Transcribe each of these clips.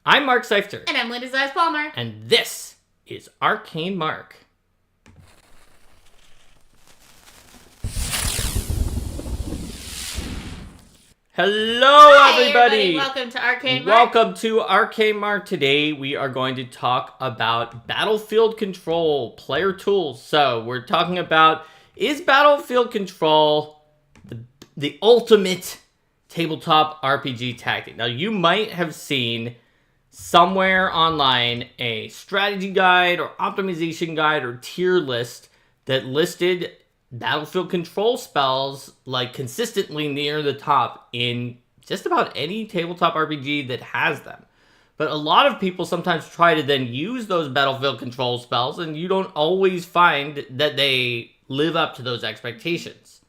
I'm Mark Seifter. And I'm Linda Zies Palmer. And this is Arcane Mark. Hello, everybody. Welcome to Arcane Mark. Welcome to Arcane Mark. Today we are going to talk about battlefield control, player tools. So we're talking about, is battlefield control the ultimate tabletop RPG tactic? Now, you might have seen somewhere online a strategy guide or optimization guide or tier list that listed battlefield control spells like consistently near the top in just about any tabletop RPG that has them. But a lot of people sometimes try to then use those battlefield control spells, and you don't always find that they live up to those expectations.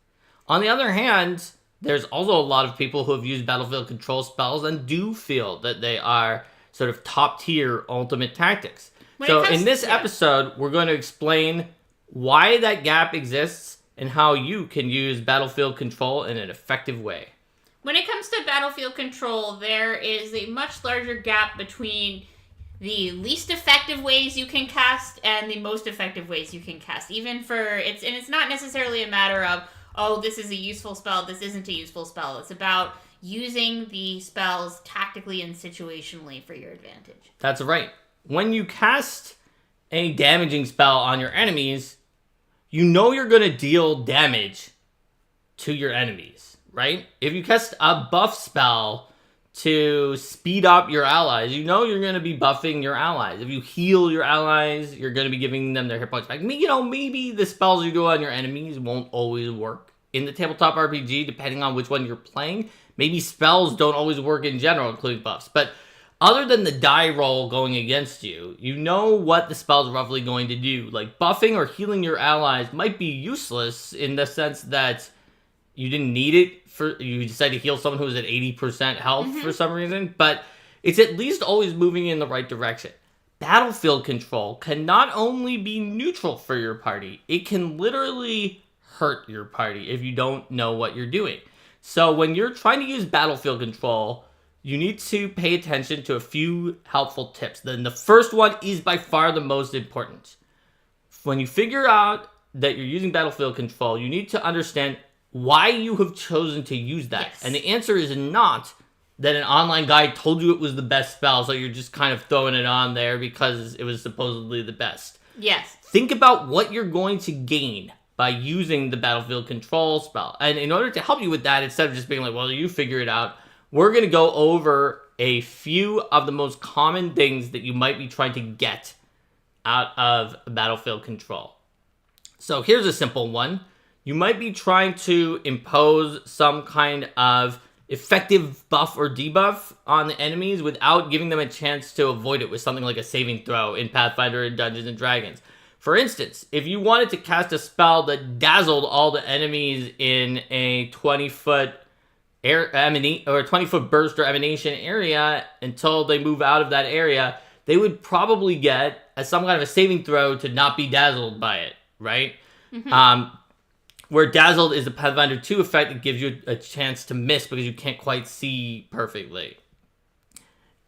On the other hand, there's also a lot of people who have used battlefield control spells and do feel that they are sort of top tier ultimate tactics. So in this episode, we're going to explain why that gap exists and how you can use battlefield control in an effective way. When it comes to battlefield control, there is a much larger gap between the least effective ways you can cast and the most effective ways you can cast. It's not necessarily a matter of, oh, this is a useful spell, this isn't a useful spell. It's about using the spells tactically and situationally for your advantage. That's right. When you cast a damaging spell on your enemies, you know you're going to deal damage to your enemies, right? If you cast a buff spell to speed up your allies, you know you're going to be buffing your allies. If you heal your allies, you're going to be giving them their hit points back. Maybe the spells you do on your enemies won't always work in the tabletop RPG, depending on which one you're playing. Maybe spells don't always work in general, including buffs. But other than the die roll going against you, you know what the spell's roughly going to do. Like, buffing or healing your allies might be useless in the sense that you didn't need it you decided to heal someone who was at 80% health for some reason, but it's at least always moving in the right direction. Battlefield control can not only be neutral for your party, it can literally hurt your party if you don't know what you're doing. So when you're trying to use battlefield control, you need to pay attention to a few helpful tips. Then the first one is by far the most important. When you figure out that you're using battlefield control, you need to understand why you have chosen to use that. Yes. And the answer is not that an online guide told you it was the best spell, so you're just kind of throwing it on there because it was supposedly the best. Yes. Think about what you're going to gain by using the battlefield control spell. And in order to help you with that, instead of just being like, well, you figure it out, we're going to go over a few of the most common things that you might be trying to get out of battlefield control. So here's a simple one. You might be trying to impose some kind of effective buff or debuff on the enemies without giving them a chance to avoid it with something like a saving throw in Pathfinder and Dungeons & Dragons. For instance, if you wanted to cast a spell that dazzled all the enemies in a 20-foot or a 20-foot burst or emanation area until they move out of that area, they would probably get some kind of a saving throw to not be dazzled by it, right? Mm-hmm. Where dazzled is a Pathfinder 2 effect that gives you a chance to miss because you can't quite see perfectly.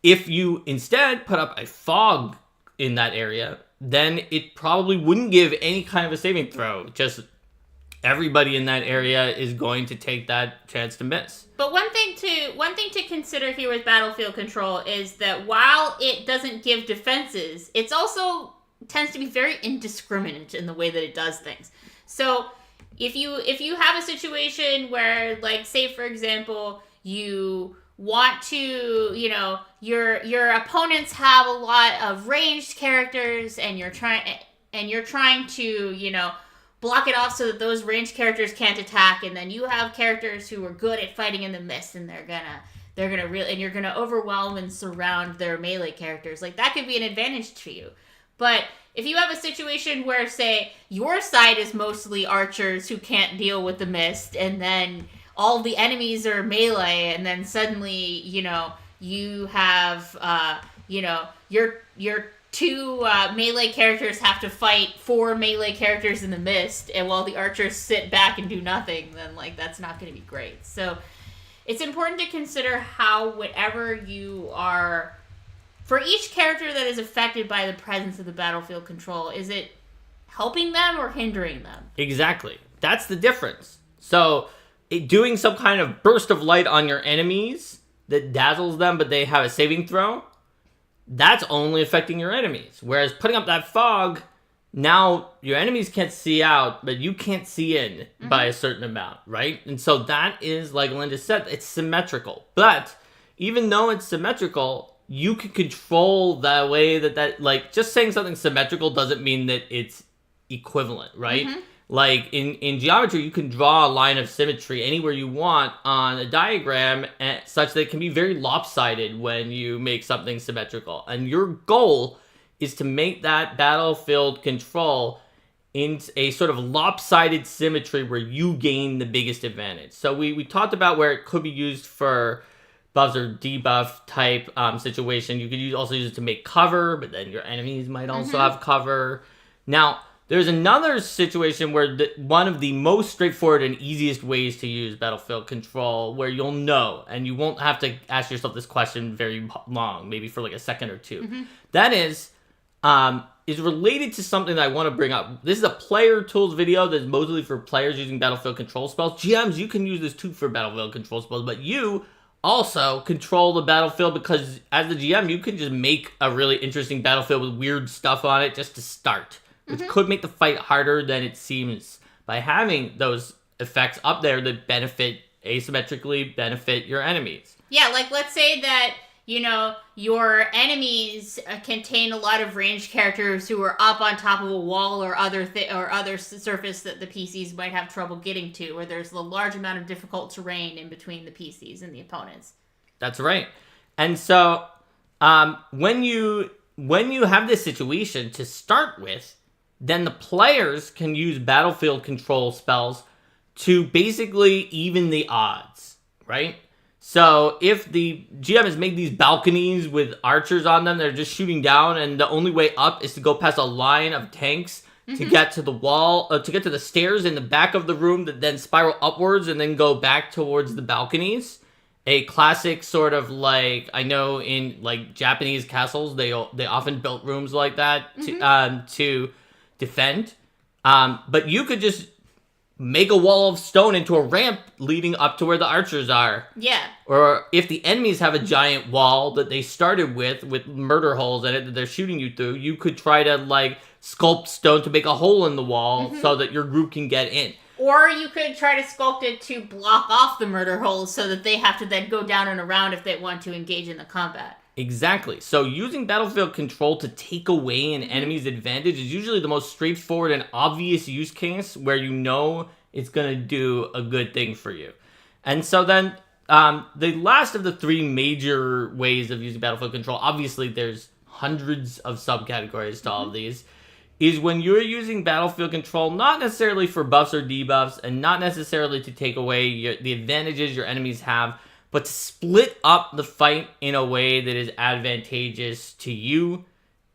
If you instead put up a fog in that area, then it probably wouldn't give any kind of a saving throw. Just everybody in that area is going to take that chance to miss. But one thing to consider here with battlefield control is that while it doesn't give defenses, it's also tends to be very indiscriminate in the way that it does things. So if you have a situation where, like, say for example, you want to, your opponents have a lot of ranged characters and you're trying to, block it off so that those ranged characters can't attack, and then you have characters who are good at fighting in the mist, and they're gonna really, and you're gonna overwhelm and surround their melee characters. Like, that could be an advantage to you. But if you have a situation where, say, your side is mostly archers who can't deal with the mist, and then all the enemies are melee, and then suddenly, you have, your two melee characters have to fight 4 melee characters in the mist, and while the archers sit back and do nothing, then, that's not going to be great. So it's important to consider how whatever you are For each character that is affected by the presence of the battlefield control, is it helping them or hindering them? Exactly. That's the difference. So, doing some kind of burst of light on your enemies that dazzles them, but they have a saving throw, that's only affecting your enemies. Whereas putting up that fog, now your enemies can't see out, but you can't see in by a certain amount, right? And so that is, like Linda said, it's symmetrical. But even though it's symmetrical, you can control the way that like, just saying something's symmetrical doesn't mean that it's equivalent, right? Like, in geometry, you can draw a line of symmetry anywhere you want on a diagram such that it can be very lopsided when you make something symmetrical. And your goal is to make that battlefield control in a sort of lopsided symmetry where you gain the biggest advantage. So we talked about where it could be used for buffs or debuff type situation. You could also use it to make cover, but then your enemies might also have cover. Now, there's another situation where one of the most straightforward and easiest ways to use battlefield control, where you'll know, and you won't have to ask yourself this question very long, maybe for like a second or two. That is related to something that I want to bring up. This is a player tools video that's mostly for players using battlefield control spells. GMs, you can use this too for battlefield control spells, but you also control the battlefield because as the GM, you can just make a really interesting battlefield with weird stuff on it just to start. Which could make the fight harder than it seems by having those effects up there that asymmetrically benefit your enemies. Yeah, like let's say that, your enemies contain a lot of ranged characters who are up on top of a wall or other surface that the PCs might have trouble getting to, where there's a large amount of difficult terrain in between the PCs and the opponents. That's right. And so when you have this situation to start with, then the players can use battlefield control spells to basically even the odds, right? So if the GM has made these balconies with archers on them, they're just shooting down, and the only way up is to go past a line of tanks to get to the wall, to get to the stairs in the back of the room that then spiral upwards and then go back towards the balconies. A classic sort of like, I know in like Japanese castles, they often built rooms like that to defend. But you could just make a wall of stone into a ramp leading up to where the archers are. Yeah. Or if the enemies have a giant wall that they started with murder holes in it that they're shooting you through, you could try to like sculpt stone to make a hole in the wall so that your group can get in. Or you could try to sculpt it to block off the murder holes so that they have to then go down and around if they want to engage in the combat. Exactly. So using battlefield control to take away an enemy's advantage is usually the most straightforward and obvious use case where you know it's going to do a good thing for you. And so then the last of the three major ways of using battlefield control, obviously there's hundreds of subcategories to all of these, is when you're using battlefield control not necessarily for buffs or debuffs and not necessarily to take away the advantages your enemies have, but to split up the fight in a way that is advantageous to you,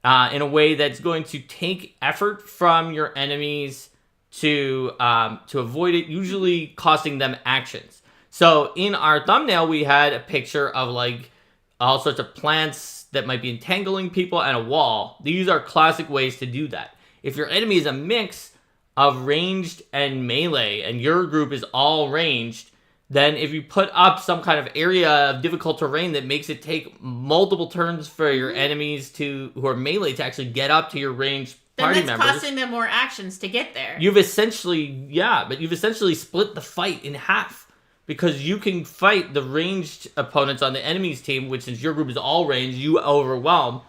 in a way that's going to take effort from your enemies to avoid it, usually costing them actions. So in our thumbnail, we had a picture of like all sorts of plants that might be entangling people and a wall. These are classic ways to do that. If your enemy is a mix of ranged and melee, and your group is all ranged, then if you put up some kind of area of difficult terrain that makes it take multiple turns for your enemies who are melee to actually get up to your ranged party members, then that's costing them more actions to get there. You've essentially split the fight in half. Because you can fight the ranged opponents on the enemy's team, which since your group is all ranged, you overwhelm,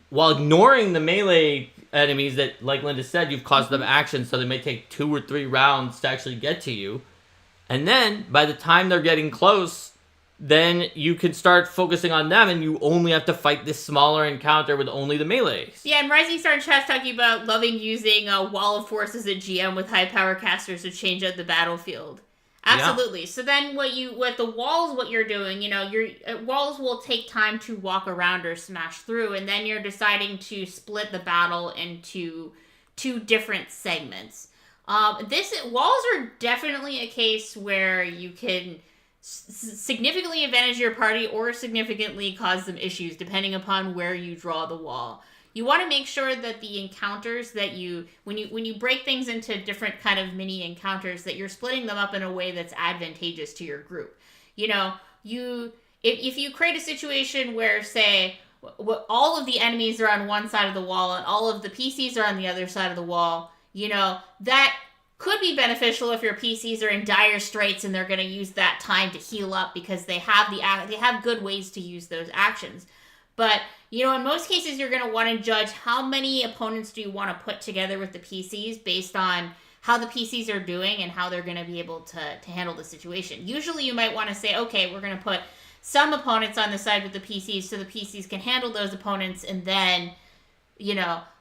while ignoring the melee enemies that, like Linda said, you've cost them action, so they may take 2 or 3 rounds to actually get to you. And then, by the time they're getting close, then you can start focusing on them, and you only have to fight this smaller encounter with only the melees. Yeah, and Rising Star in chat's talking about loving using a wall of force as a GM with high power casters to change out the battlefield. Absolutely. Yeah. So then what you're doing, your walls will take time to walk around or smash through, and then you're deciding to split the battle into 2 different segments. Walls are definitely a case where you can significantly advantage your party or significantly cause them issues depending upon where you draw the wall. You want to make sure that the encounters that when you break things into different kind of mini encounters, that you're splitting them up in a way that's advantageous to your group. If you create a situation where, say, all of the enemies are on one side of the wall and all of the PCs are on the other side of the wall, that could be beneficial if your PCs are in dire straits and they're going to use that time to heal up because they have good ways to use those actions. But, in most cases, you're going to want to judge how many opponents do you want to put together with the PCs based on how the PCs are doing and how they're going to be able to handle the situation. Usually you might want to say, okay, we're going to put some opponents on the side with the PCs so the PCs can handle those opponents, and then,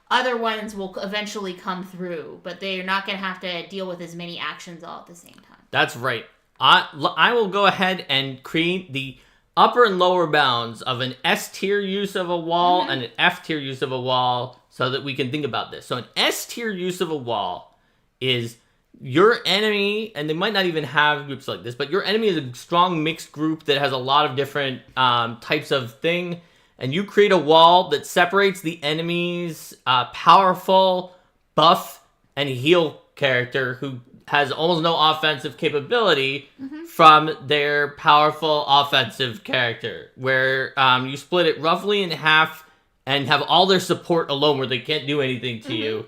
other ones will eventually come through, but they're not going to have to deal with as many actions all at the same time. That's right. I will go ahead and create the upper and lower bounds of an S tier use of a wall and an F tier use of a wall so that we can think about this. So an S tier use of a wall is your enemy, and they might not even have groups like this, but your enemy is a strong mixed group that has a lot of different types of thing, and you create a wall that separates the enemy's powerful buff and heal character who has almost no offensive capability from their powerful offensive character, where you split it roughly in half and have all their support alone where they can't do anything to you,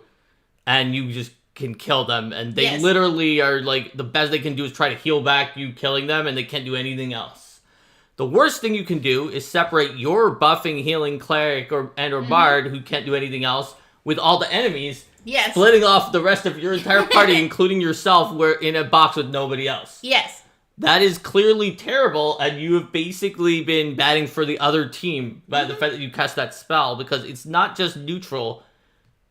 and you just can kill them, and they literally are like, the best they can do is try to heal back you killing them, and they can't do anything else. The worst thing you can do is separate your buffing healing cleric or bard who can't do anything else with all the enemies, splitting off the rest of your entire party, including yourself, where in a box with nobody else. Yes. That is clearly terrible, and you have basically been batting for the other team by the fact that you cast that spell, because it's not just neutral.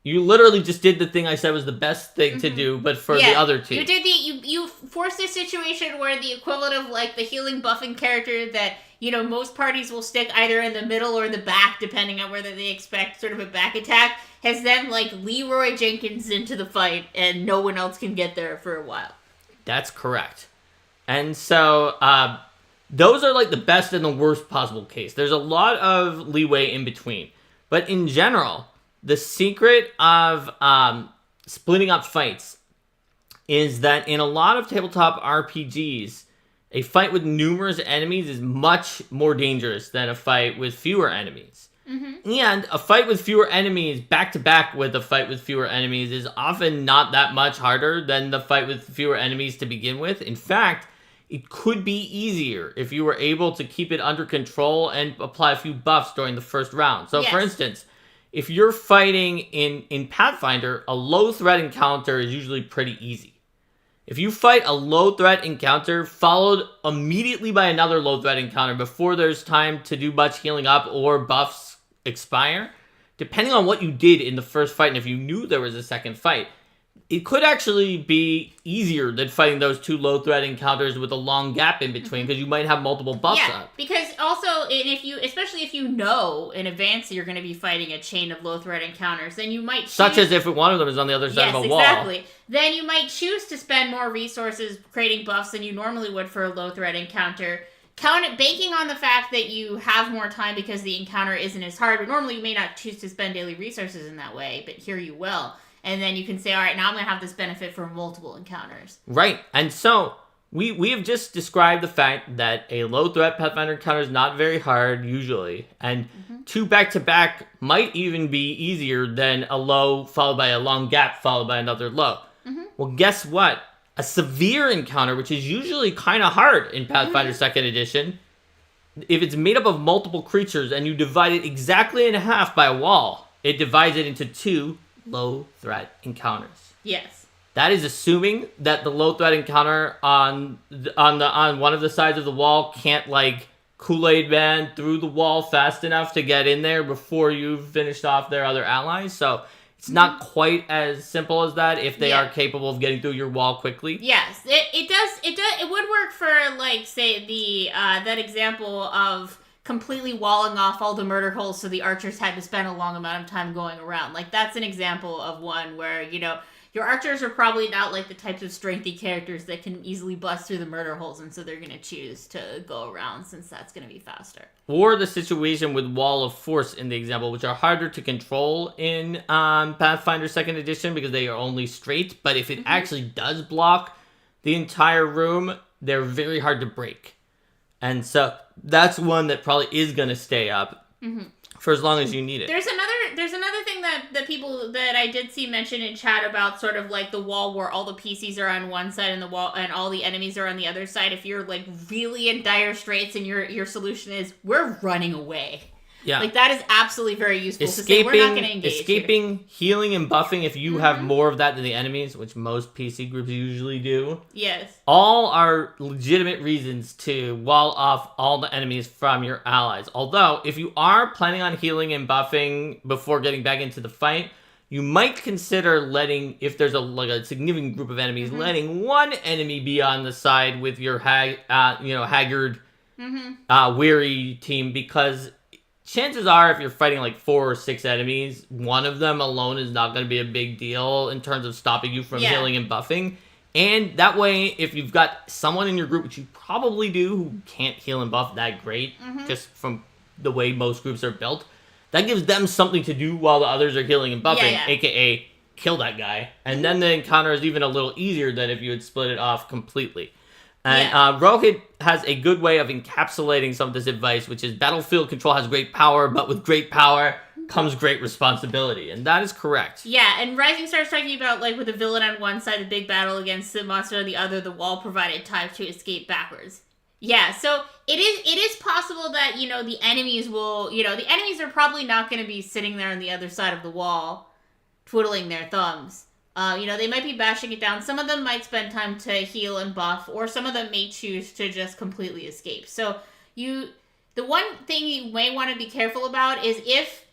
You literally just did the thing I said was the best thing to do, but for the other team. You forced a situation where the equivalent of like the healing buffing character that, most parties will stick either in the middle or the back, depending on whether they expect sort of a back attack, has then like Leroy Jenkins into the fight, and no one else can get there for a while. That's correct. And so, those are like the best and the worst possible case. There's a lot of leeway in between. But in general, the secret of splitting up fights is that in a lot of tabletop RPGs, a fight with numerous enemies is much more dangerous than a fight with fewer enemies. And a fight with fewer enemies, back-to-back with a fight with fewer enemies, is often not that much harder than the fight with fewer enemies to begin with. In fact, it could be easier if you were able to keep it under control and apply a few buffs during the first round. So, for instance, if you're fighting in Pathfinder, a low-threat encounter is usually pretty easy. If you fight a low-threat encounter followed immediately by another low-threat encounter before there's time to do much healing up or buffs expire, depending on what you did in the first fight and if you knew there was a second fight, it could actually be easier than fighting those two low-threat encounters with a long gap in between, because you might have multiple buffs up. Because also, especially if you know in advance that you're going to be fighting a chain of low-threat encounters, then you might choose... Such as if one of them is on the other side of a wall. Yes, exactly. Then you might choose to spend more resources creating buffs than you normally would for a low-threat encounter, banking on the fact that you have more time because the encounter isn't as hard, but normally you may not choose to spend daily resources in that way, but here you will. And then you can say, all right, now I'm going to have this benefit for multiple encounters. Right. And so we have just described the fact that a low-threat Pathfinder encounter is not very hard, usually. And two back-to-back might even be easier than a low followed by a long gap followed by another low. Well, guess what? A severe encounter, which is usually kind of hard in Pathfinder 2nd Edition, if it's made up of multiple creatures and you divide it exactly in half by a wall, it divides it into two low-threat encounters. Yes. That is assuming that the low-threat encounter on one of the sides of the wall can't, like, Kool-Aid Man through the wall fast enough to get in there before you've finished off their other allies. So it's not quite as simple as that if they are capable of getting through your wall quickly. Yes, it would work for, like, say, the that example of completely walling off all the murder holes so the archers had to spend a long amount of time going around. Like, that's an example of one where, Your archers are probably not like the types of strengthy characters that can easily bust through the murder holes, and so they're going to choose to go around since that's going to be faster. Or the situation with Wall of Force in the example, which are harder to control in Pathfinder 2nd Edition because they are only straight, but if it actually does block the entire room, they're very hard to break. And so that's one that probably is going to stay up for as long as you need it. There's another thing that people that I did see mentioned in chat about sort of like the wall where all the PCs are on one side and the wall and all the enemies are on the other side. If you're like really in dire straits and your solution is we're running away. Yeah. Like that is absolutely very useful to say we're not going to engage. Escaping, healing, and buffing if you have more of that than the enemies, which most PC groups usually do. Yes. All are legitimate reasons to wall off all the enemies from your allies. Although, if you are planning on healing and buffing before getting back into the fight, you might consider letting, if there's a significant group of enemies, letting one enemy be on the side with your haggard, weary team, because chances are, if you're fighting like 4 or 6 enemies, one of them alone is not going to be a big deal in terms of stopping you from healing and buffing. And that way, if you've got someone in your group, which you probably do, who can't heal and buff that great, just from the way most groups are built, that gives them something to do while the others are healing and buffing, aka kill that guy. And then the encounter is even a little easier than if you had split it off completely. And Rohit has a good way of encapsulating some of this advice, which is battlefield control has great power, but with great power comes great responsibility. And that is correct. Yeah, and Rising starts talking about, like, with the villain on one side, the big battle against the monster on the other, the wall provided time to escape backwards. Yeah, so it is possible that, the enemies will, the enemies are probably not going to be sitting there on the other side of the wall, twiddling their thumbs. They might be bashing it down. Some of them might spend time to heal and buff, or some of them may choose to just completely escape. So the one thing you may want to be careful about is if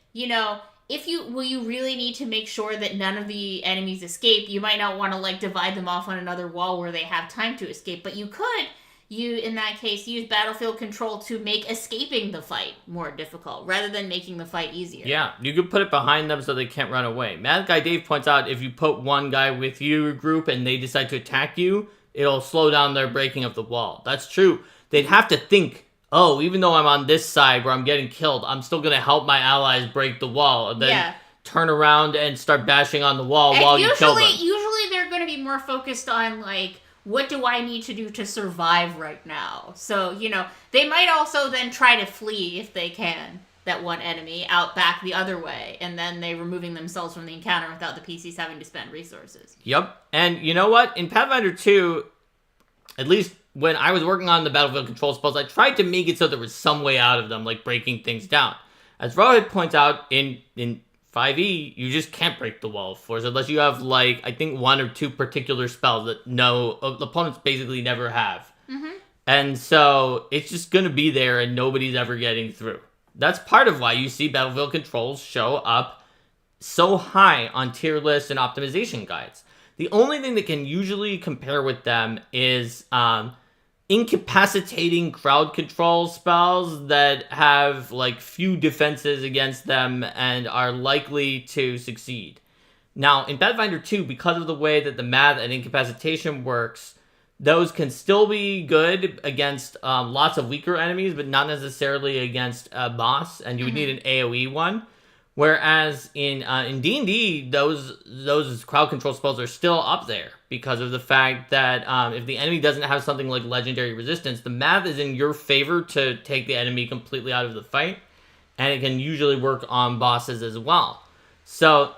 you really need to make sure that none of the enemies escape, you might not want to like divide them off on another wall where they have time to escape, but you could, in that case, use battlefield control to make escaping the fight more difficult, rather than making the fight easier. Yeah, you could put it behind them so they can't run away. Mad Guy Dave points out if you put one guy with your group and they decide to attack you, it'll slow down their breaking of the wall. That's true. They'd have to think, oh, even though I'm on this side where I'm getting killed, I'm still going to help my allies break the wall. And then turn around and start bashing on the wall while you kill them. Usually they're going to be more focused on, like, what do I need to do to survive right now? So, they might also then try to flee, if they can, that one enemy out back the other way, and then they're removing themselves from the encounter without the PCs having to spend resources. Yep. And you know what? In Pathfinder 2, at least when I was working on the battlefield control spells, I tried to make it so there was some way out of them, like breaking things down. As Rohit points out, in 5e, you just can't break the wall of force unless you have, like, I think 1 or 2 particular spells that opponents basically never have. And so it's just going to be there and nobody's ever getting through. That's part of why you see battlefield controls show up so high on tier lists and optimization guides. The only thing that can usually compare with them is incapacitating crowd control spells that have like few defenses against them and are likely to succeed. Now, in Pathfinder 2, because of the way that the math and incapacitation works, those can still be good against lots of weaker enemies, but not necessarily against a boss, and you would need an AoE one. Whereas in D&D, those crowd control spells are still up there because of the fact that if the enemy doesn't have something like legendary resistance, the math is in your favor to take the enemy completely out of the fight, and it can usually work on bosses as well. So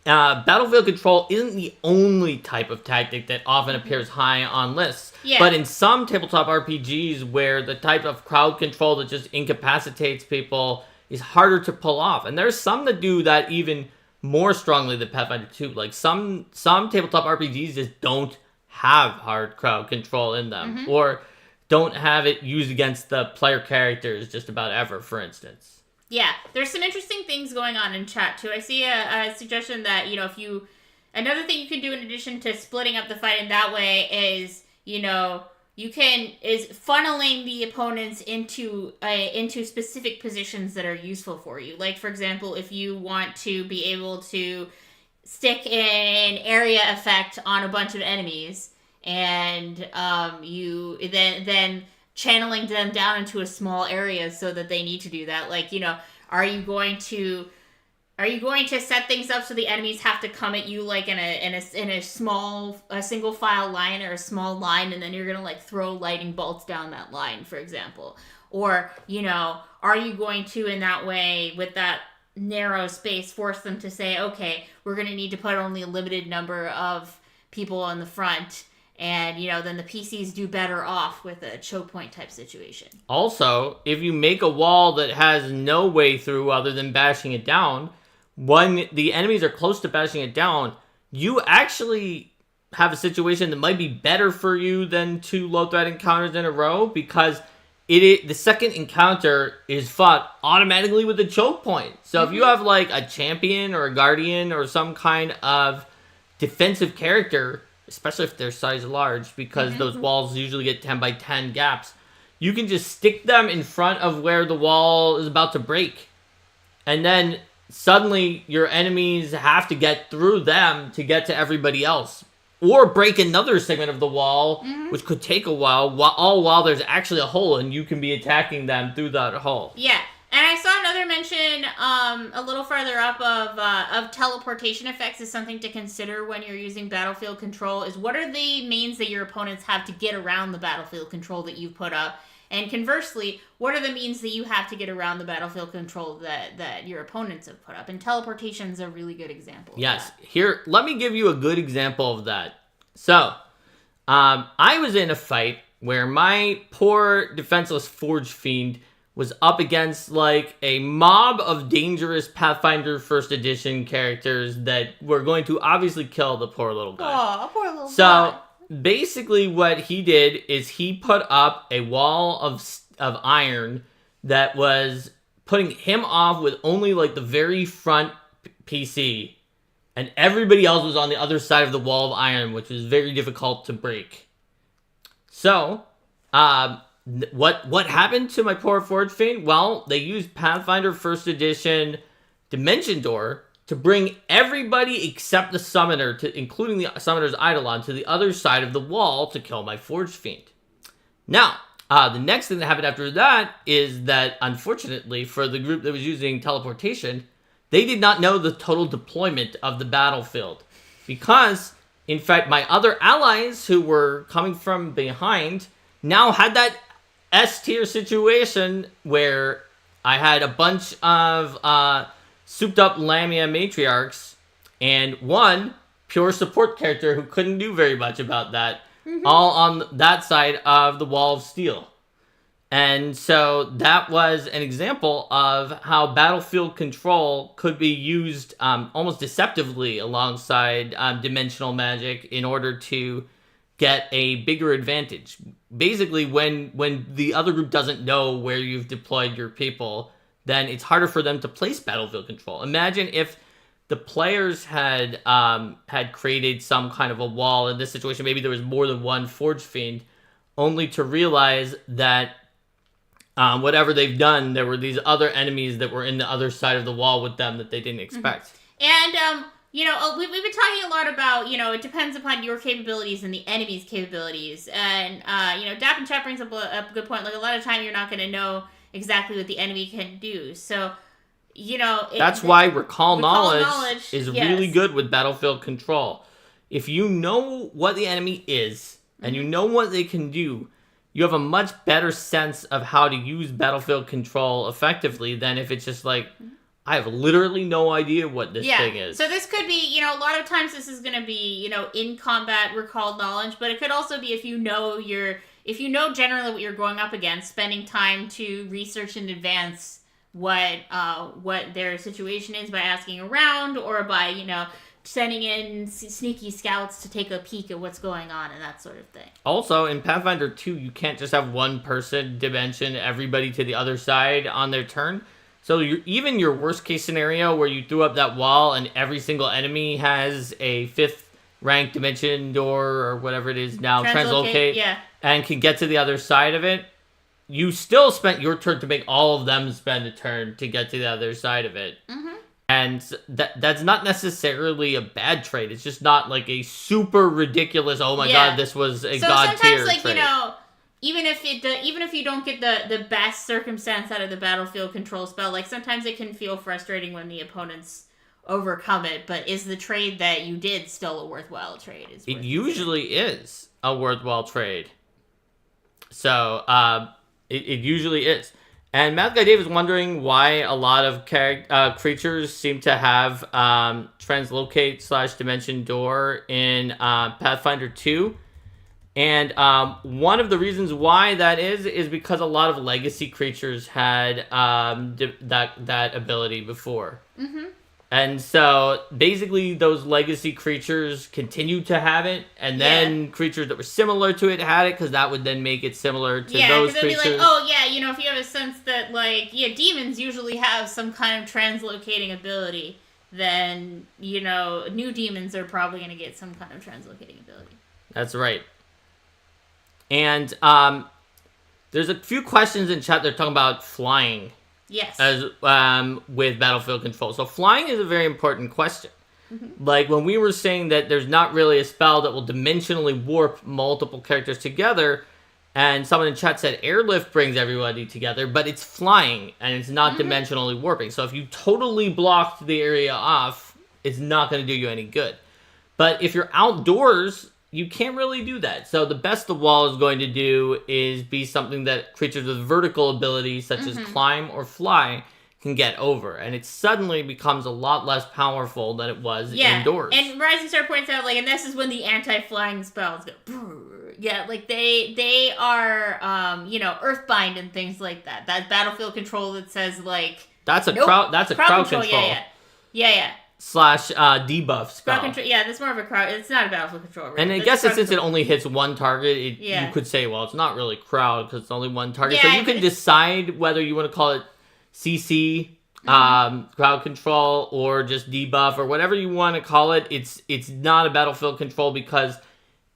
battlefield control isn't the only type of tactic that often appears high on lists. Yeah. But in some tabletop RPGs where the type of crowd control that just incapacitates people is harder to pull off. And there's some that do that even more strongly than Pathfinder 2. Like some tabletop RPGs just don't have hard crowd control in them, or don't have it used against the player characters just about ever, for instance. Yeah, there's some interesting things going on in chat too. I see a suggestion that, another thing you can do in addition to splitting up the fight in that way is, is funneling the opponents into specific positions that are useful for you. Like, for example, if you want to be able to stick an area effect on a bunch of enemies, and you then channeling them down into a small area so that they need to do that. Like, are you going to set things up so the enemies have to come at you like in a single file line or a small line, and then you're gonna like throw lightning bolts down that line, for example? Or, are you going to, in that way, with that narrow space, force them to say, okay, we're gonna need to put only a limited number of people on the front, and then the PCs do better off with a choke point type situation. Also, if you make a wall that has no way through other than bashing it down, when the enemies are close to bashing it down, you actually have a situation that might be better for you than 2 low threat encounters in a row, because the second encounter is fought automatically with a choke point. So if you have like a champion or a guardian or some kind of defensive character, especially if they're size large, because those walls usually get 10 by 10 gaps, you can just stick them in front of where the wall is about to break. And then suddenly your enemies have to get through them to get to everybody else. Or break another segment of the wall, which could take a while, all while there's actually a hole and you can be attacking them through that hole. Yeah. And I saw another mention a little further up of teleportation effects as something to consider when you're using battlefield control. Is what are the means that your opponents have to get around the battlefield control that you've put up? And conversely, what are the means that you have to get around the battlefield control that your opponents have put up? And teleportation is a really good example. Yes. Of that. Here, let me give you a good example of that. So, I was in a fight where my poor defenseless Forge Fiend was up against like a mob of dangerous Pathfinder 1st Edition characters that were going to obviously kill the poor little guy. Oh, poor little guy. So basically what he did is he put up a wall of iron that was putting him off with only like the very front PC, and everybody else was on the other side of the wall of iron, which was very difficult to break. So, what happened to my poor Forge Fiend? Well, they used Pathfinder 1st Edition Dimension Door to bring everybody except the summoner, including the summoner's Eidolon, to the other side of the wall to kill my Forge Fiend. Now, the next thing that happened after that is that, unfortunately, for the group that was using teleportation, they did not know the total deployment of the battlefield. Because, in fact, my other allies who were coming from behind now had that S-tier situation where I had a bunch of souped up Lamia matriarchs and one pure support character who couldn't do very much about that, all on that side of the wall of steel. And so that was an example of how battlefield control could be used almost deceptively alongside dimensional magic in order to get a bigger advantage. Basically, when the other group doesn't know where you've deployed your people, then it's harder for them to place battlefield control. Imagine if the players had created some kind of a wall. In this situation, maybe there was more than one Forge Fiend, only to realize that whatever they've done, there were these other enemies that were in the other side of the wall with them that they didn't expect. And, we've been talking a lot about, it depends upon your capabilities and the enemy's capabilities. And, Dap and Chat brings up a good point. Like, a lot of time you're not going to know exactly what the enemy can do. So, that's why recall knowledge is really good with battlefield control. If you know what the enemy is, and you know what they can do, you have a much better sense of how to use battlefield control effectively than if it's just like, I have literally no idea what this thing is. So this could be, a lot of times this is going to be, in combat recalled knowledge, but it could also be if you know generally what you're going up against, spending time to research in advance what their situation is by asking around, or by, sending in sneaky scouts to take a peek at what's going on and that sort of thing. Also, in Pathfinder 2, you can't just have one person dimension everybody to the other side on their turn. So even your worst case scenario where you threw up that wall and every single enemy has a 5th rank dimension door or whatever it is now, translocate, and can get to the other side of it, you still spent your turn to make all of them spend a turn to get to the other side of it. And that's not necessarily a bad trait. It's just not like a super ridiculous, oh my god, this was a god tier sometimes, like, trait. you know, even if you don't get the best circumstance out of the battlefield control spell, like, sometimes it can feel frustrating when the opponents overcome it, but is the trade that you did still a worthwhile trade? It usually is a worthwhile trade. So, it usually is. And Math Guy Dave is wondering why a lot of creatures seem to have translocate / dimension door in Pathfinder 2. And one of the reasons why that is because a lot of legacy creatures had that ability before. Mm-hmm. And so basically those legacy creatures continued to have it, and then creatures that were similar to it had it, because that would then make it similar to those creatures. Yeah, because it'd be like, oh yeah, you know, if you have a sense that, like, yeah, demons usually have some kind of translocating ability, then, you know, new demons are probably going to get some kind of translocating ability. That's right. And there's a few questions in chat that are talking about flying. Yes. As with battlefield control. So flying is a very important question. Mm-hmm. Like when we were saying that there's not really a spell that will dimensionally warp multiple characters together, and someone in chat said airlift brings everybody together, but it's flying and it's not dimensionally warping. So if you totally blocked the area off, it's not going to do you any good. But if you're outdoors, you can't really do that. So the best the wall is going to do is be something that creatures with vertical abilities, such as climb or fly, can get over. And it suddenly becomes a lot less powerful than it was indoors. And Rising Star points out, like, and this is when the anti-flying spells go, yeah, like, they are, you know, Earthbind and things like that. That battlefield control that says, like... That's a crowd control. Yeah. / debuff spell. Crowd control, yeah, that's more of a crowd. It's not a battlefield control. Right? And I guess since it only hits one target, you could say, well, it's not really crowd because it's only one target. So you can decide whether you want to call it CC, crowd control, or just debuff, or whatever you want to call it. It's not a battlefield control because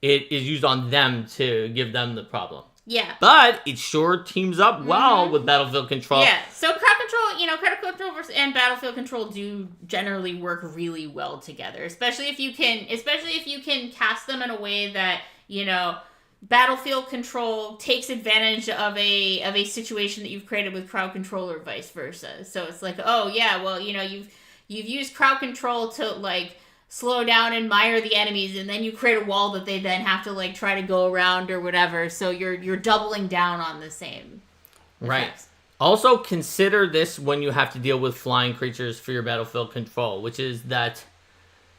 it is used on them to give them the problem. Yeah. But it sure teams up well with battlefield control. Yeah. So crowd control, you know, crowd control and battlefield control do generally work really well together, especially if you can cast them in a way that, you know, battlefield control takes advantage of a situation that you've created with crowd control or vice versa. So it's like, oh yeah, well, you know, you've used crowd control to, like, slow down and mire the enemies, and then you create a wall that they then have to, like, try to go around or whatever. So you're doubling down on the same right effects. Also consider this when you have to deal with flying creatures for your battlefield control, which is that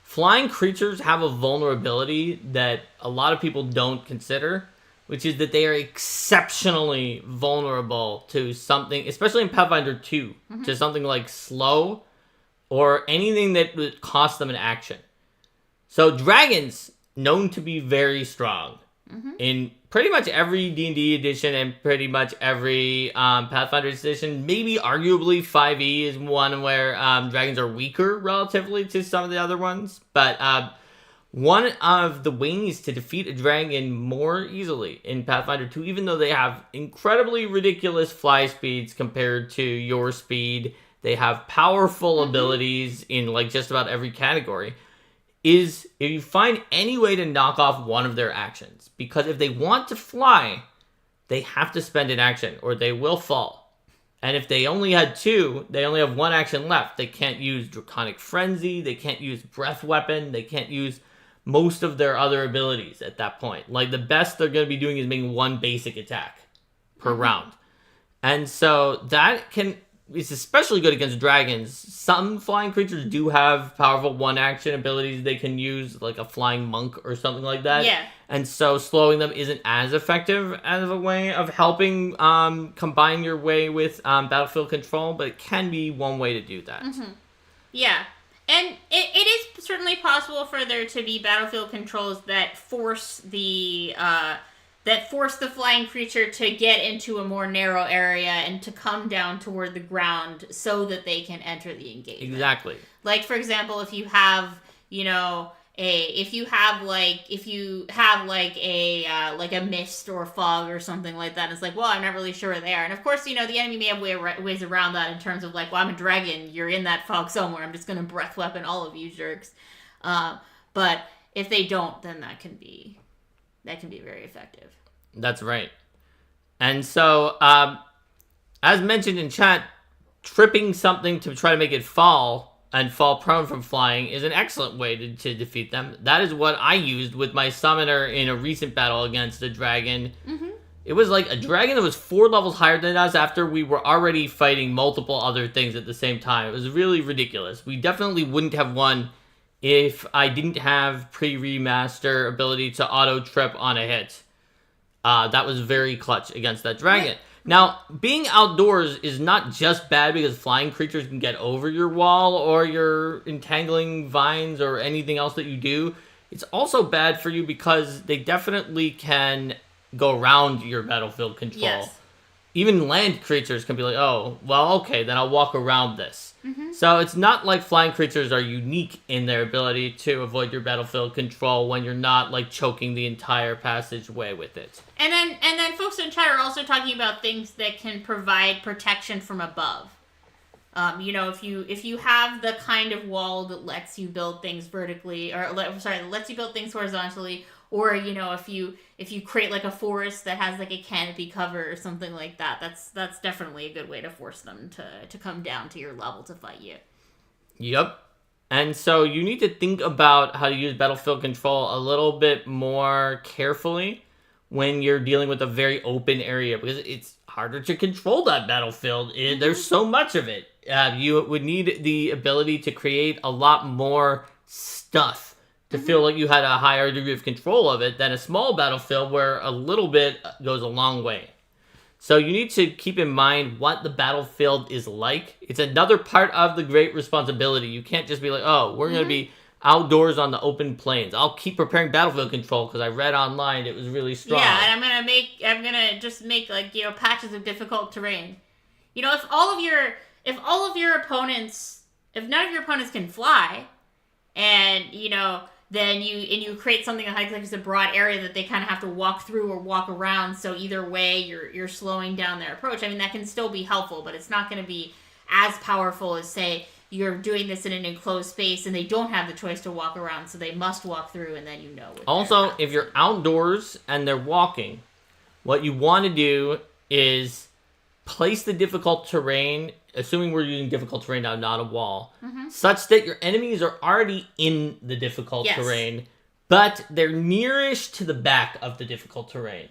flying creatures have a vulnerability that a lot of people don't consider, which is that they are exceptionally vulnerable to something, especially in Pathfinder 2, to something like slow or anything that would cost them an action. So dragons, known to be very strong. In pretty much every D&D edition and pretty much every Pathfinder edition, maybe arguably 5e is one where dragons are weaker relatively to some of the other ones. But one of the ways to defeat a dragon more easily in Pathfinder 2, even though they have incredibly ridiculous fly speeds compared to your speed, they have powerful abilities in, like, just about every category, is if you find any way to knock off one of their actions. Because if they want to fly, they have to spend an action or they will fall. And if they only had two, they only have one action left. They can't use Draconic Frenzy, they can't use Breath Weapon, they can't use most of their other abilities at that point. Like, the best they're going to be doing is making one basic attack per round. And so that it's especially good against dragons. Some flying creatures do have powerful one-action abilities they can use, like a flying monk or something like that. Yeah. And so slowing them isn't as effective as a way of helping combine your way with battlefield control, but it can be one way to do that. Yeah. And it is certainly possible for there to be battlefield controls that force the flying creature to get into a more narrow area and to come down toward the ground so that they can enter the engagement. Exactly. Like, for example, if you have, you know, if you have a mist or fog or something like that, it's like, well, I'm not really sure where they are. And of course, the enemy may have ways around that in terms of like, well, I'm a dragon, you're in that fog somewhere, I'm just gonna breath weapon all of you jerks. But if they don't, then that can be very effective. That's right. And so, as mentioned in chat, tripping something to try to make it fall and fall prone from flying is an excellent way to defeat them. That is what I used with my summoner in a recent battle against a dragon. Mm-hmm. It was like a dragon that was 4 levels higher than us after we were already fighting multiple other things at the same time. It was really ridiculous. We definitely wouldn't have won if I didn't have pre-remaster ability to auto-trip on a hit. That was very clutch against that dragon. Right. Now, being outdoors is not just bad because flying creatures can get over your wall or your entangling vines or anything else that you do. It's also bad for you because they definitely can go around your battlefield control. Yes. Even land creatures can be like, oh, well, okay, then I'll walk around this. Mm-hmm. So it's not like flying creatures are unique in their ability to avoid your battlefield control when you're not like choking the entire passageway with it. And then folks in chat are also talking about things that can provide protection from above. If you have the kind of wall that lets you build things vertically, that lets you build things horizontally, or if you create like a forest that has like a canopy cover or something like that, that's definitely a good way to force them to come down to your level to fight you. Yep. And so you need to think about how to use battlefield control a little bit more carefully when you're dealing with a very open area, because it's harder to control that battlefield. There's so much of it. You would need the ability to create a lot more stuff to feel like you had a higher degree of control of it than a small battlefield where a little bit goes a long way. So you need to keep in mind what the battlefield is like. It's another part of the great responsibility. You can't just be like, oh, we're going to be outdoors on the open plains. I'll keep preparing battlefield control because I read online it was really strong. Yeah, and I'm gonna just make like patches of difficult terrain. If none of your opponents can fly, and then you create something like it's a broad area that they kind of have to walk through or walk around. So either way, you're slowing down their approach. I mean, that can still be helpful, but it's not going to be as powerful as, say, you're doing this in an enclosed space and they don't have the choice to walk around, so they must walk through, and then Also, if you're outdoors and they're walking, what you want to do is place the difficult terrain, assuming we're using difficult terrain now, not a wall, such that your enemies are already in the difficult terrain, but they're nearish to the back of the difficult terrain.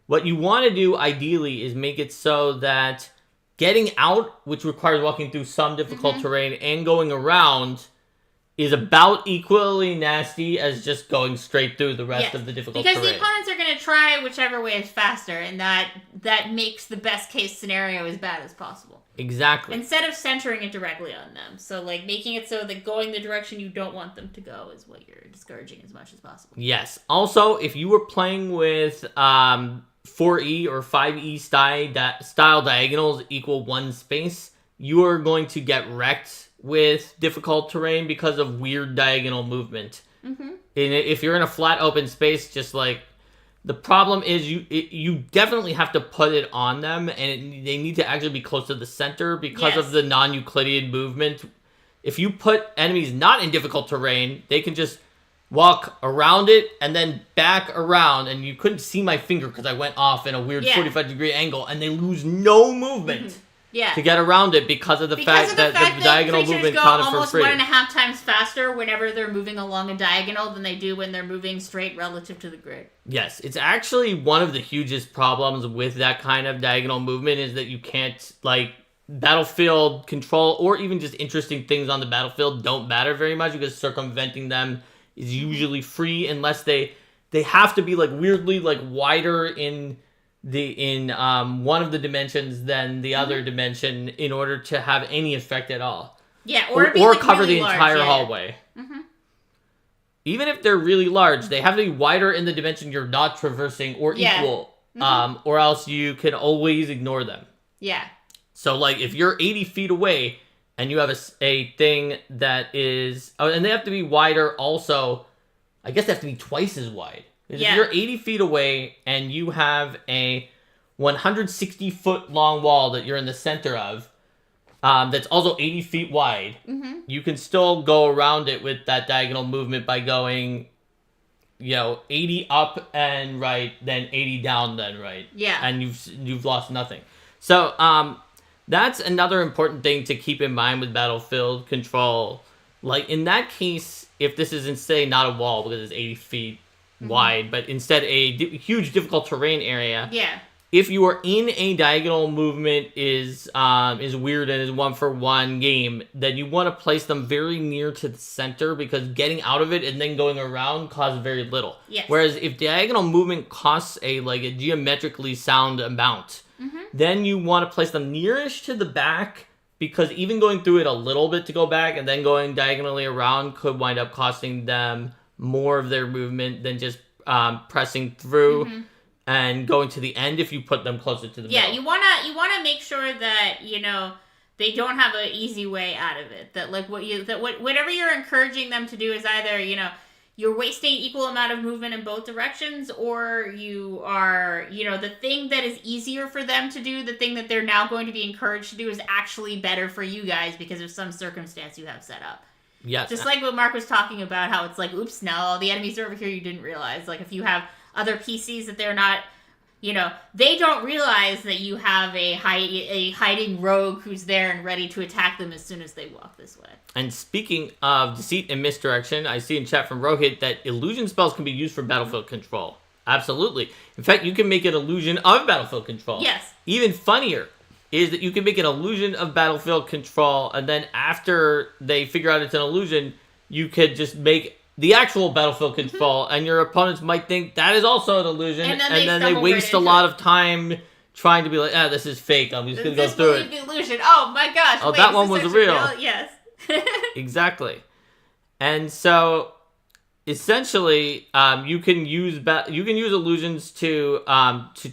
What you want to do, ideally, is make it so that getting out, which requires walking through some difficult terrain, and going around is about equally nasty as just going straight through the rest of the difficult terrain. Because the opponents are going to try whichever way is faster, and that makes the best case scenario as bad as possible. Exactly. Instead of centering it directly on them. So, like, making it so that going the direction you don't want them to go is what you're discouraging as much as possible. Yes. Also, if you were playing with 4E or 5E style diagonals equal one space, you are going to get wrecked with difficult terrain because of weird diagonal movement. Mm-hmm. And if you're in a flat open space, just like, the problem is you definitely have to put it on them, and they need to actually be close to the center because of the non-Euclidean movement. If you put enemies not in difficult terrain, they can just walk around it and then back around, and you couldn't see my finger because I went off in a weird 45-degree angle, and they lose no movement to get around it because of the fact that the diagonal movement counted for free. Almost 1.5 times faster whenever they're moving along a diagonal than they do when they're moving straight relative to the grid. Yes, it's actually one of the hugest problems with that kind of diagonal movement is that you can't, like, battlefield control or even just interesting things on the battlefield don't matter very much because circumventing them is usually free unless they have to be, like, weirdly, like, wider in one of the dimensions than the other dimension in order to have any effect at all. Yeah, or like cover really the entire hallway. Mm-hmm. Even if they're really large, they have to be wider in the dimension you're not traversing or equal, or else you can always ignore them. Yeah. So, like, if you're 80 feet away, and you have a thing that is... Oh, and they have to be wider also. I guess they have to be twice as wide. If you're 80 feet away and you have a 160-foot long wall that you're in the center of, that's also 80 feet wide, you can still go around it with that diagonal movement by going, 80 up and right, then 80 down, then right. Yeah. And you've lost nothing. So that's another important thing to keep in mind with battlefield control. Like, in that case, if this is instead not a wall because it's 80 feet wide, but instead a huge difficult terrain area. Yeah. If you are in a diagonal movement is weird and is 1-for-1 game, then you want to place them very near to the center because getting out of it and then going around costs very little. Yes. Whereas if diagonal movement costs a geometrically sound amount, then you want to place them nearish to the back because even going through it a little bit to go back and then going diagonally around could wind up costing them more of their movement than just pressing through. And going to the end if you put them closer to the middle. Yeah, you wanna make sure that they don't have an easy way out of it. That whatever you're encouraging them to do is either you're wasting equal amount of movement in both directions, or you are the thing that is easier for them to do, the thing that they're now going to be encouraged to do is actually better for you guys because of some circumstance you have set up. Yes. Just like what Mark was talking about, how it's like, oops, now all the enemies are over here you didn't realize. Like if you have other PCs that they're not, they don't realize that you have a hiding rogue who's there and ready to attack them as soon as they walk this way. And speaking of deceit and misdirection, I see in chat from Rohit that illusion spells can be used for battlefield control. Absolutely. In fact, you can make an illusion of battlefield control. Yes. Even funnier is that you can make an illusion of battlefield control, and then after they figure out it's an illusion, you could just make the actual battlefield control, and your opponents might think that is also an illusion, and then they waste a lot of time trying to be like, this is fake, I'm just going to go through it. The illusion. Oh my gosh. Oh, that one was real. Yes. Exactly. And so, essentially, you can use illusions to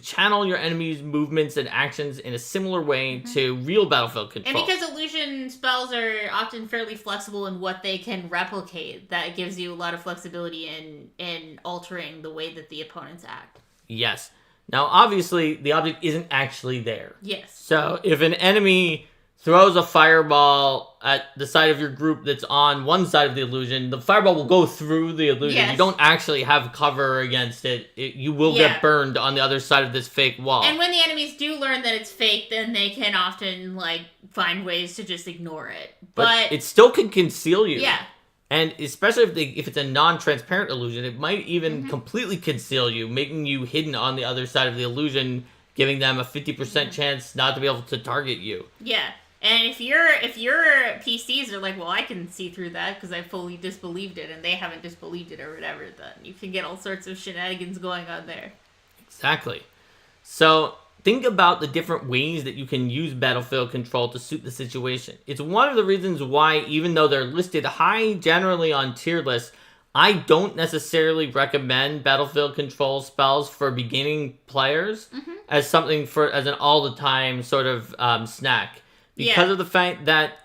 channel your enemy's movements and actions in a similar way to real battlefield control. And because illusion spells are often fairly flexible in what they can replicate, that gives you a lot of flexibility in altering the way that the opponents act. Yes. Now, obviously, the object isn't actually there. Yes. So, if an enemy throws a fireball at the side of your group that's on one side of the illusion, the fireball will go through the illusion. Yes. You don't actually have cover against it. You will get burned on the other side of this fake wall. And when the enemies do learn that it's fake, then they can often find ways to just ignore it. But it still can conceal you. Yeah. And especially if it's a non-transparent illusion, it might even completely conceal you, making you hidden on the other side of the illusion, giving them a 50% chance not to be able to target you. Yeah. And if your PCs are like, well, I can see through that because I fully disbelieved it, and they haven't disbelieved it or whatever, then you can get all sorts of shenanigans going on there. Exactly. So think about the different ways that you can use battlefield control to suit the situation. It's one of the reasons why, even though they're listed high generally on tier lists, I don't necessarily recommend battlefield control spells for beginning players as something as an all-the-time sort of snack. Because of the fact that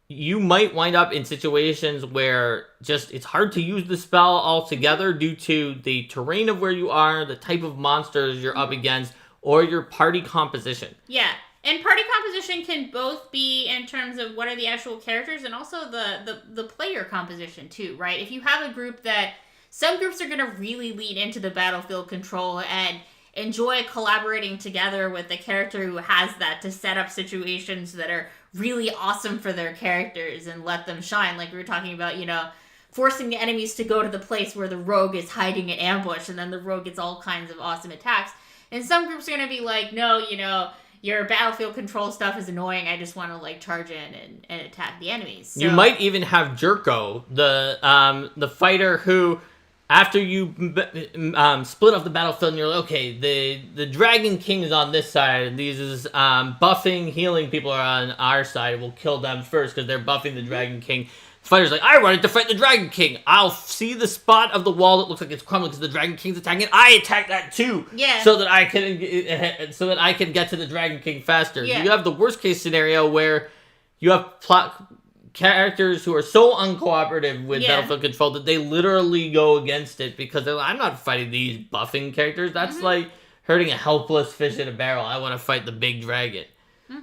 you might wind up in situations where it's hard to use the spell altogether due to the terrain of where you are, the type of monsters you're up against, or your party composition. Yeah, and party composition can both be in terms of what are the actual characters and also the player composition too, right? If you have a group some groups are going to really lean into the battlefield control and enjoy collaborating together with the character who has that to set up situations that are really awesome for their characters and let them shine. Like we were talking about, forcing the enemies to go to the place where the rogue is hiding in ambush, and then the rogue gets all kinds of awesome attacks. And some groups are going to be like, no, your battlefield control stuff is annoying. I just want to charge in and attack the enemies. So, you might even have Jerko, the fighter who, after you split off the battlefield and you're like, okay, the Dragon King is on this side, and these is buffing, healing people are on our side. We'll kill them first because they're buffing the Dragon King. The fighter's like, I wanted to fight the Dragon King. I'll see the spot of the wall that looks like it's crumbling because the Dragon King's attacking. I attack that too, so that I can get to the Dragon King faster. Yeah. You have the worst case scenario where you have characters who are so uncooperative with battlefield control that they literally go against it because they're like, I'm not fighting these buffing characters. That's like hurting a helpless fish in a barrel. I want to fight the big dragon.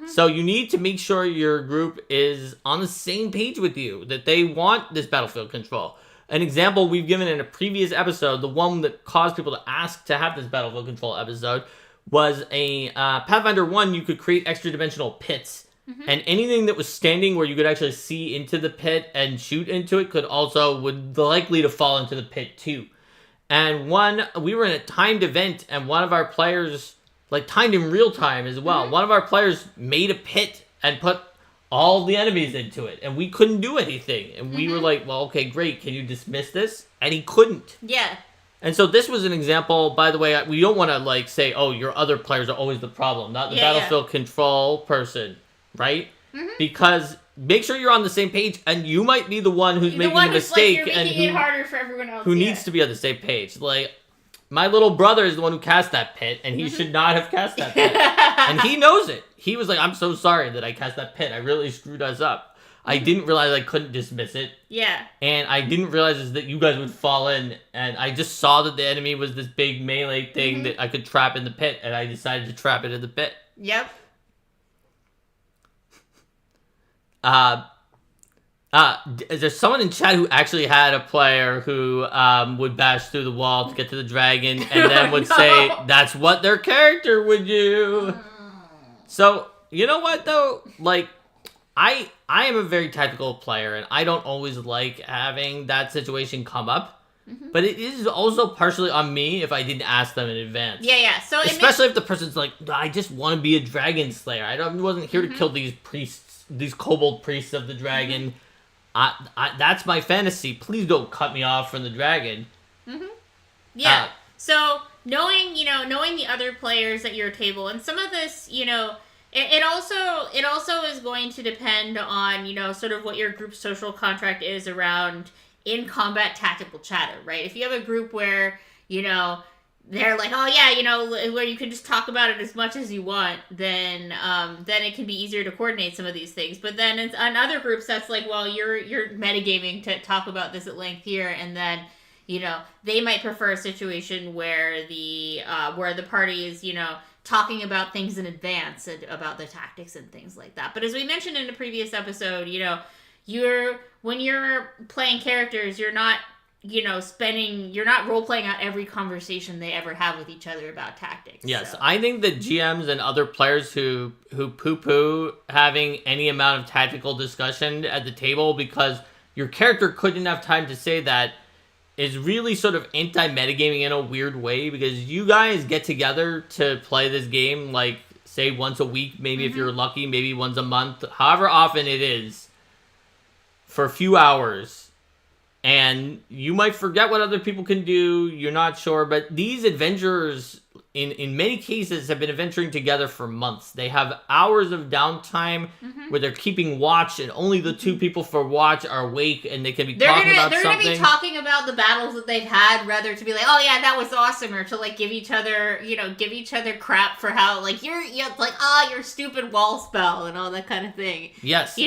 So you need to make sure your group is on the same page with you, that they want this battlefield control. An example we've given in a previous episode, the one that caused people to ask to have this battlefield control episode, was a Pathfinder 1, you could create extra dimensional pits. And anything that was standing where you could actually see into the pit and shoot into it would likely to fall into the pit too. And we were in a timed event, and one of our players, like timed in real time as well, one of our players made a pit and put all the enemies into it, and we couldn't do anything. And we were like, well, okay, great, can you dismiss this? And he couldn't. Yeah. And so this was an example, by the way, we don't want to like say, oh, your other players are always the problem, not the battlefield control person, right? Because make sure you're on the same page, and you might be the one who's making a mistake, like, you're making it harder for everyone else. Who needs to be on the same page. Like, my little brother is the one who cast that pit, and he should not have cast that pit. And he knows it. He was like, I'm so sorry that I cast that pit. I really screwed us up. I didn't realize I couldn't dismiss it. Yeah. And I didn't realize that you guys would fall in. And I just saw that the enemy was this big melee thing that I could trap in the pit. And I decided to trap it in the pit. Yep. Is there someone in chat who actually had a player who would bash through the wall to get to the dragon and then would say that's what their character would do? So, you know what though? Like, I am a very tactical player, and I don't always like having that situation come up. But it is also partially on me if I didn't ask them in advance. Yeah. So especially if the person's like, I just want to be a dragon slayer. I wasn't here to kill these priests, these kobold priests of the dragon. That's my fantasy. Please don't cut me off from the dragon. Yeah. So knowing the other players at your table, and some of this, it also is going to depend on, sort of what your group's social contract is around in combat tactical chatter, right? If you have a group where, they're like, oh yeah, where you can just talk about it as much as you want, then it can be easier to coordinate some of these things. But then in other groups, that's like, well, you're metagaming to talk about this at length here, and then, they might prefer a situation where the party is, talking about things in advance and about the tactics and things like that. But as we mentioned in a previous episode, when you're playing characters, you're not role-playing out every conversation they ever have with each other about tactics. Yes, so. I think that GMs and other players who poo-poo having any amount of tactical discussion at the table because your character couldn't have time to say that is really sort of anti-metagaming in a weird way, because you guys get together to play this game, like, say, once a week, maybe if you're lucky, maybe once a month, however often it is, for a few hours. And you might forget what other people can do, you're not sure, but these adventurers, in many cases, have been adventuring together for months. They have hours of downtime where they're keeping watch, and only the two people for watch are awake, and they can be talking about something. They're going to be talking about the battles that they've had, rather to be like, oh yeah, that was awesome, or to like give each other crap for how, like, you're your stupid wall spell and all that kind of thing. Yes. They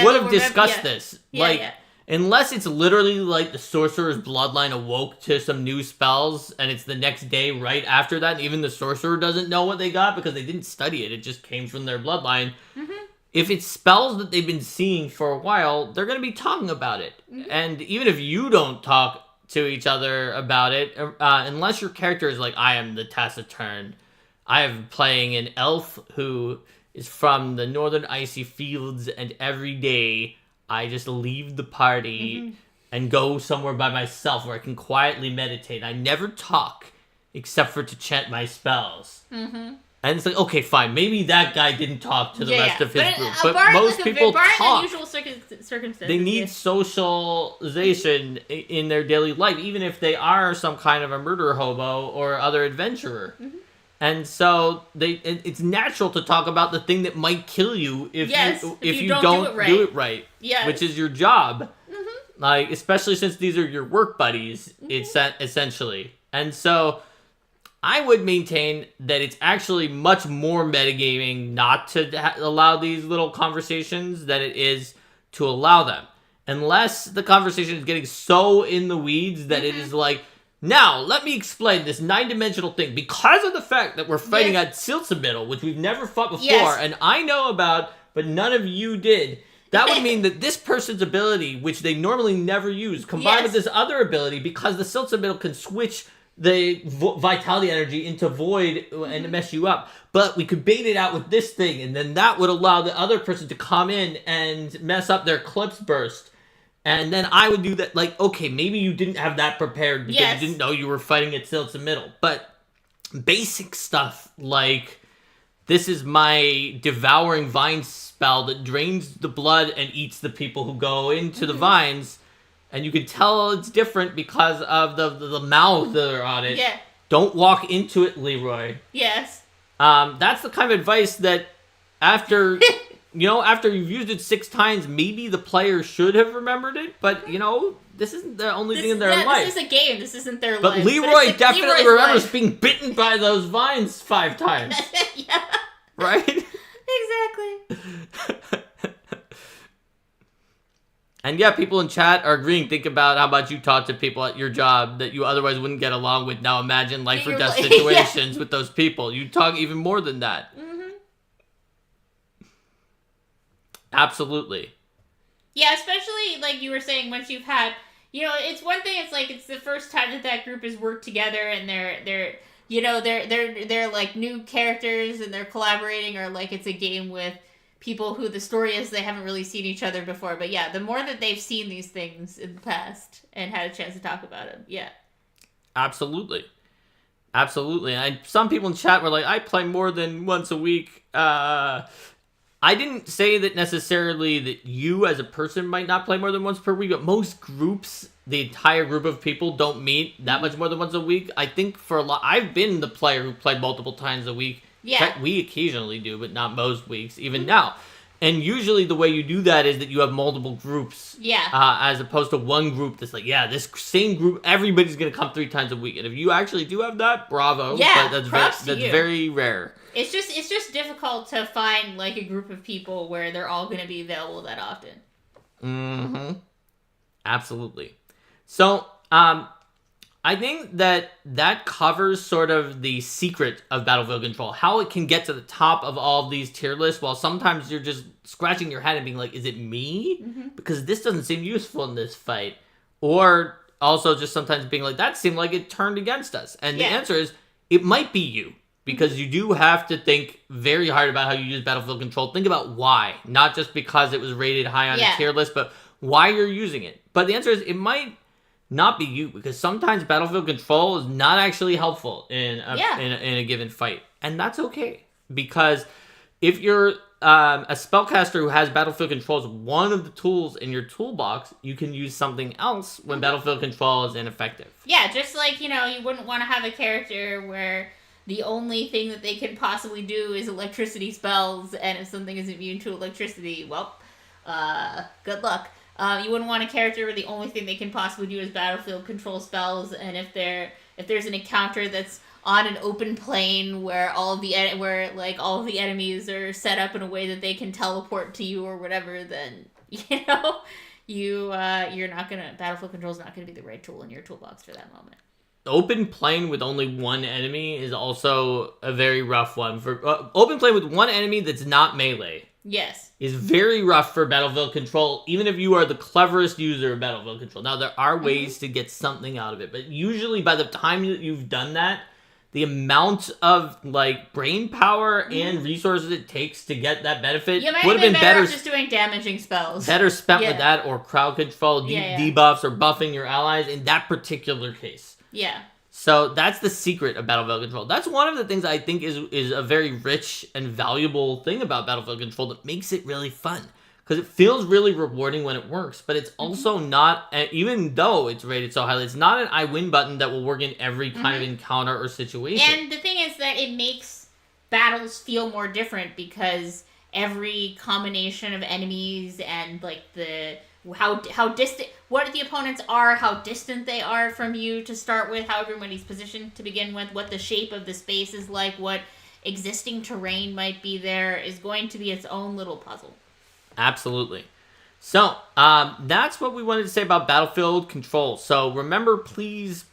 would have discussed this. Yeah. Unless it's literally like the sorcerer's bloodline awoke to some new spells and it's the next day right after that, and even the sorcerer doesn't know what they got because they didn't study it. It just came from their bloodline. If it's spells that they've been seeing for a while, they're going to be talking about it. And even if you don't talk to each other about it, unless your character is like, I am the taciturn. I am playing an elf who is from the northern icy fields, and every day I just leave the party and go somewhere by myself where I can quietly meditate. I never talk except for to chant my spells. And it's like, okay, fine. Maybe that guy didn't talk to the rest of his group. But most people talk. Unusual circumstances. They need socialization in their daily life, even if they are some kind of a murder hobo or other adventurer. And so it's natural to talk about the thing that might kill you if you don't do it right. Which is your job. Like, especially since these are your work buddies, it's essentially. And so I would maintain that it's actually much more metagaming not to allow these little conversations than it is to allow them. Unless the conversation is getting so in the weeds that it is like, now, let me explain this 9-dimensional thing. Because of the fact that we're fighting at Siltsabiddle, which we've never fought before, and I know about, but none of you did, that would mean that this person's ability, which they normally never use, combined with this other ability, because the Siltsabiddle can switch the vitality energy into void and mess you up. But we could bait it out with this thing, and then that would allow the other person to come in and mess up their Eclipse Burst. And then I would do that, like, okay, maybe you didn't have that prepared because you didn't know you were fighting at Siltsabiddle. But basic stuff like, this is my Devouring Vine spell that drains the blood and eats the people who go into the vines. And you can tell it's different because of the mouth that are on it. Yeah. Don't walk into it, Leroy. Yes. That's the kind of advice that after... after you've used it 6 times, maybe the player should have remembered it, but, this isn't the only thing in their life. This is a game. This isn't their life. But Leroy definitely remembers being bitten by those vines 5 times. Yeah. Right? Exactly. And yeah, people in chat are agreeing. Think about how much you talk to people at your job that you otherwise wouldn't get along with. Now imagine life or death situations with those people. You talk even more than that. Absolutely. Yeah, especially like you were saying, once you've had, it's one thing. It's like it's the first time that group has worked together, and they're like new characters, and they're collaborating, or like it's a game with people who the story is they haven't really seen each other before. But yeah, the more that they've seen these things in the past and had a chance to talk about them, yeah. Absolutely. And some people in chat were like, I play more than once a week. I didn't say that necessarily that you as a person might not play more than once per week, but most groups, the entire group of people don't meet that much more than once a week. I think for a lot, I've been the player who played multiple times a week. Yeah. In fact, we occasionally do, but not most weeks, even now. And usually the way you do that is that you have multiple groups. Yeah. As opposed to one group that's like, this same group, everybody's going to come 3 times a week. And if you actually do have that, bravo. Yeah, but that's very rare. It's just difficult to find like a group of people where they're all going to be available that often. Mm-hmm. Absolutely. So, I think that covers sort of the secret of Battlefield Control, how it can get to the top of all of these tier lists, while sometimes you're just scratching your head and being like, is it me? Because this doesn't seem useful in this fight. Or also just sometimes being like, that seemed like it turned against us. And the answer is, it might be you. Because you do have to think very hard about how you use Battlefield Control. Think about why. Not just because it was rated high on a tier list, but why you're using it. But the answer is, it might not be you. Because sometimes Battlefield Control is not actually helpful in a given fight. And that's okay. Because if you're a spellcaster who has Battlefield Control as one of the tools in your toolbox, you can use something else when Battlefield Control is ineffective. Yeah, just like, you wouldn't want to have a character where the only thing that they can possibly do is electricity spells, and if something is immune to electricity, well, good luck. You wouldn't want a character where the only thing they can possibly do is Battlefield Control spells, and if there's an encounter that's on an open plane where all of the enemies are set up in a way that they can teleport to you or whatever, then you're not gonna Battlefield Control is not gonna be the right tool in your toolbox for that moment. Open plane with only one enemy is also a very rough one. For open plane with one enemy that's not melee. Yes. Is very rough for Battlefield Control, even if you are the cleverest user of Battlefield Control. Now, there are ways to get something out of it, but usually by the time that you've done that, the amount of brain power and resources it takes to get that benefit would have been better just doing damaging spells. Better spent with that, or crowd control, debuffs, or buffing your allies in that particular case. Yeah. So that's the secret of Battlefield Control. That's one of the things I think is a very rich and valuable thing about Battlefield Control that makes it really fun. Because it feels really rewarding when it works, but it's also not, even though it's rated so highly, it's not an I win button that will work in every kind of encounter or situation. And the thing is that it makes battles feel more different because every combination of enemies and the how distant, what the opponents are, how distant they are from you to start with, how everybody's positioned to begin with, what the shape of the space is like, what existing terrain might be there, is going to be its own little puzzle. Absolutely. So, that's what we wanted to say about Battlefield Control. So, remember, please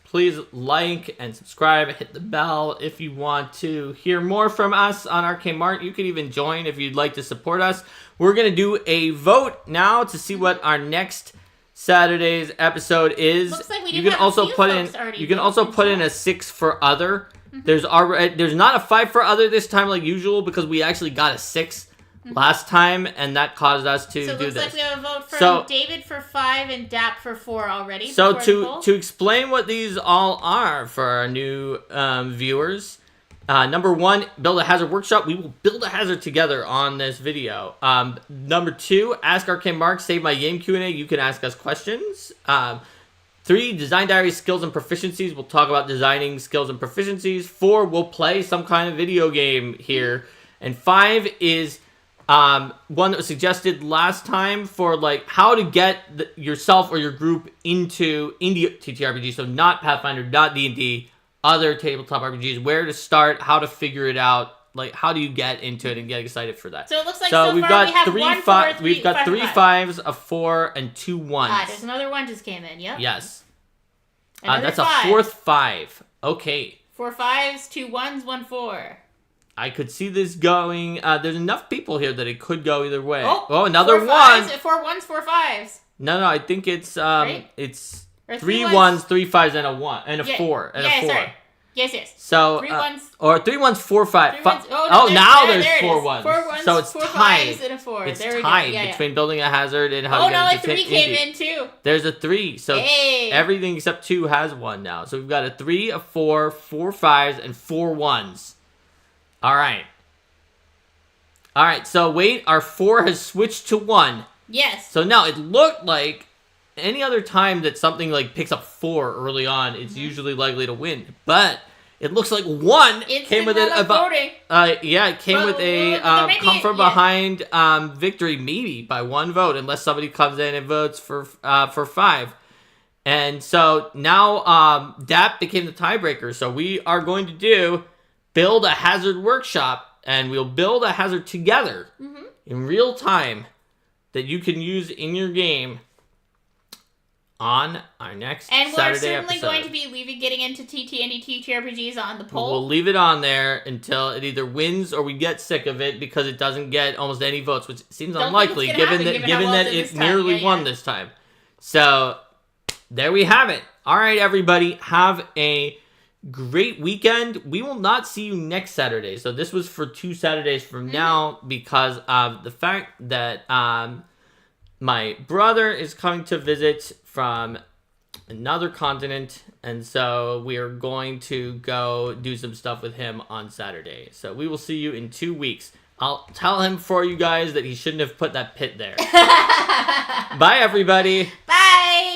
like and subscribe, hit the bell if you want to hear more from us on Arcane Mart. You could even join if you'd like to support us. We're going to do a vote now to see what our next Saturday's episode is. Looks like we you do can have also a few put folks in already you can also put in a 6 for other. There's not a 5 for other this time like usual because we actually got a 6 last time, and that caused us to do this. So it looks like we have a vote from David for 5 and Dap for 4 already. So to explain what these all are for our new viewers, number 1, build a hazard workshop. We will build a hazard together on this video. Number 2, ask Arcane Mark, save my game Q&A. You can ask us questions. 3, design diary skills and proficiencies. We'll talk about designing skills and proficiencies. 4, we'll play some kind of video game here. And 5 is one that was suggested last time for like how to get yourself or your group into indie TTRPG. So not Pathfinder, not D&D, other tabletop RPGs. Where to start, how to figure it out. Like, how do you get into it and get excited for that? So it looks like so we've far got we have 3 1, 4, 3, we've got 3 5s, a 4, and 2 1s. There's another 1 just came in. Yep. Yes. Another That's 5. a 4th 5. Okay. 4 5s, 2 1s, 1 4. I could see this going. There's enough people here that it could go either way. Oh, another 4 1. 5s, 4 1s, 4 5s. No, I think it's Right? it's Or 3 1s, 1s, 3 5s, and a 1 and a 4 and a 4. Sorry. Yes. So 3 1s. or 3 1s, 4 5. 3 1s. Oh, now there's there 4 it is. 1s. 4 1s, So it's 4 tied. 5s, and a 4. It's there we tied go. between building a hazard and how Oh to no, get a 3 into came in too. There's a 3. So Hey. everything except 2 has 1 now. So we've got a 3, a 4, 4 5s, and 4 1s. All right, so wait, our 4 has switched to 1. Yes. So now it looked like any other time that something like picks up 4 early on, it's usually likely to win. But it looks like 1 came with it it came with a come from behind victory, maybe by 1 vote, unless somebody comes in and votes for 5. And so now DAP became the tiebreaker. So we are going to build a hazard workshop. And we'll build a hazard together in real time that you can use in your game on our next Saturday episode. And we're certainly going to be getting into TTRPGs on the poll. We'll leave it on there until it either wins or we get sick of it because it doesn't get almost any votes, which seems unlikely given that it nearly won this time. So there we have it. All right, everybody, have a great weekend. We will not see you next Saturday. So this was for 2 Saturdays from now because of the fact that my brother is coming to visit from another continent. And so we are going to go do some stuff with him on Saturday. So we will see you in 2 weeks. I'll tell him for you guys that he shouldn't have put that pit there. Bye, everybody. Bye.